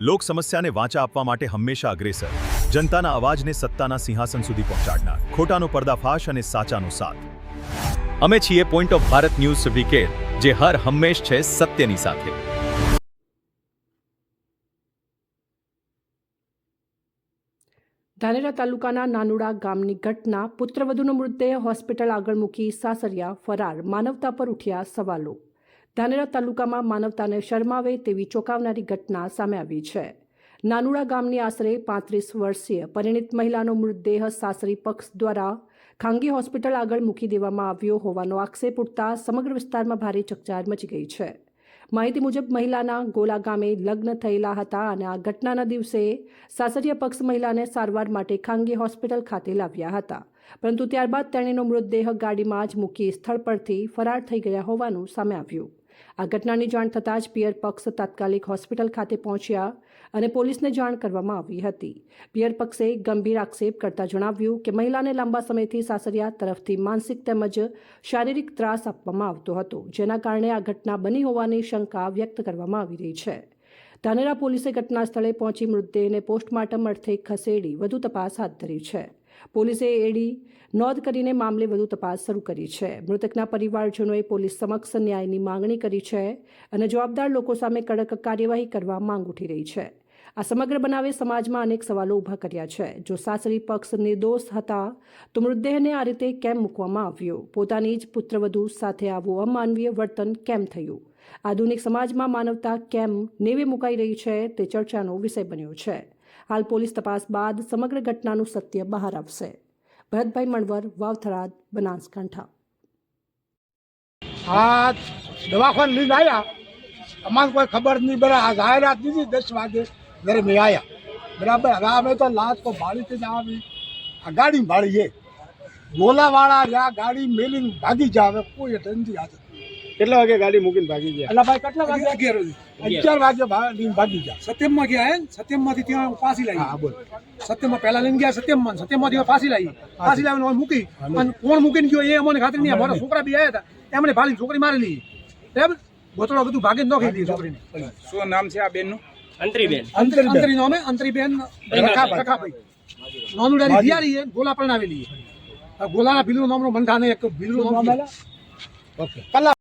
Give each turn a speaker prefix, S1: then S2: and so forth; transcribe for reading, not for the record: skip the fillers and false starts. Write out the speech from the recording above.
S1: લોક સમસ્યાને વાચા આપવા માટે હંમેશા અગ્રેસર, જનતાના અવાજને સત્તાના સિંહાસન સુધી પહોંચાડનાર, ખોટાનો પર્દાફાશ અને સાચાનો સાથ. અમે છીએ point of Bharat news syndicate, જે હર હંમેશ છે સત્યની સાથે.
S2: ધાનેરા તાલુકાના નાનુડા ગામની ઘટના, પુત્રવધૂનો મૃતદેહ હોસ્પિટલ આગળ મૂકી સાસરિયા ફરાર, માનવતા પર ઉઠ્યા સવાલો. ધાનેરા તાલુકામાં માનવતાને શરમાવે તેવી ચોંકાવનારી ઘટના સામે આવી છે. નાનુડા ગામની આશરે 35 વર્ષીય પરિણીત મહિલાનો મૃતદેહ સાસરી પક્ષ દ્વારા ખાનગી હોસ્પિટલ આગળ મૂકી દેવામાં આવ્યો હોવાનો આક્ષેપ ઉઠતા સમગ્ર વિસ્તારમાં ભારે ચકચાર મચી ગઈ છે. માહિતી મુજબ મહિલાના ગોલા ગામે લગ્ન થયેલા હતા અને આ ઘટનાના દિવસે સાસરિયા પક્ષ મહિલાને સારવાર માટે ખાનગી હોસ્પિટલ ખાતે લાવ્યા હતા, પરંતુ ત્યારબાદ તેણીનો મૃતદેહ ગાડીમાં જ મૂકી સ્થળ પરથી ફરાર થઈ ગયા હોવાનું સામે આવ્યું. આ ઘટનાની જાણ થતાં જ પિયર પક્ષ તાત્કાલિક હોસ્પિટલ ખાતે પહોંચ્યા અને પોલીસને જાણ કરવામાં આવી હતી. પિયર પક્ષે ગંભીર આક્ષેપ કરતા જણાવ્યું કે મહિલાને લાંબા સમયથી સાસરિયા તરફથી માનસિક તેમજ શારીરિક ત્રાસ આપવામાં આવતો હતો, જેના કારણે આ ઘટના બની હોવાની શંકા વ્યક્ત કરવામાં આવી રહી છે. ધાનેરા પોલીસે ઘટના સ્થળે પહોંચી મૃતદેહને પોસ્ટમોર્ટમ અર્થે ખસેડી વધુ તપાસ હાથ ધરી છે. પોલીસે એડી નોંધ કરીને મામલે વધુ તપાસ શરૂ કરી છે. મૃતકના પરિવારજનોએ પોલીસ સમક્ષ ન્યાયની માંગણી કરી છે અને જવાબદાર લોકો સામે કડક કાર્યવાહી કરવા માંગ ઉઠી રહી છે. આ સમગ્ર બનાવે સમાજમાં અનેક સવાલો ઊભા કર્યા છે. જો સાસરી પક્ષ નિર્દોષ હતા તો મૃતદેહને આ રીતે કેમ મૂકવામાં આવ્યો? પોતાની જ પુત્રવધૂ સાથે આવું અમાનવીય વર્તન કેમ થયું? આધુનિક સમાજમાં માનવતા કેમ નેવે મુકાઈ રહી છે તે ચર્ચાનો વિષય બન્યો છે. હાલ પોલીસ તપાસ બાદ સમગ્ર ઘટનાનું સત્ય બહાર આવશે. ભરતભાઈ મણવર, વાવથરાદ, બનાસકાંઠા.
S3: હા, દવાખાને લઈને આવ્યા, અમારે કોઈ ખબર નહીં. બરાબર, આ જાહેરાત દીધી 10 વાગે ઘરે મેં આવ્યા. બરાબર, હવે અમે તો લાશ તો ભાડીથી જ આવી, આ ગાડી ભાડી છે. ગોલાવાળા જ્યાં ગાડી મેલીને ભાગી જાય, હવે કોઈ નથી આજે.
S4: કેટલા વાગે ગાડી મૂકીને ભાગી ગયા?
S3: એટલે ભાઈ કેટલા વાગે? 11 વાગે ભાગી ગયા.
S5: સત્યમમાં ગયા હે, સત્યમમાંથી ત્યાં પાછી લાવી.
S3: હા, બોલ.
S5: સત્યમમાં પહેલા લઈને ગયા, સત્યમમાંથી પાછી લાવી. પાછી લાવીને મૂકી, અને કોણ મૂકીને ગયો એ અમને ખાતરી નહીં. અમારા છોકરા બી આવ્યા હતા, એમને ભાલી છોકરી મારી લીધી. બરાબર, ગોતડો બધું ભાગીને નોખી દીધી છોકરીને.
S4: શું નામ છે આ બેનનું?
S5: અંતરી નામે અંતરીબેન રખાભાઈ. નાનુડાની દિયારી છે, ગોલા પરણાવેલી છે. ગોલાના ભીલું નામનો બંધા ને એક ભીલું નામ.
S3: ઓકે.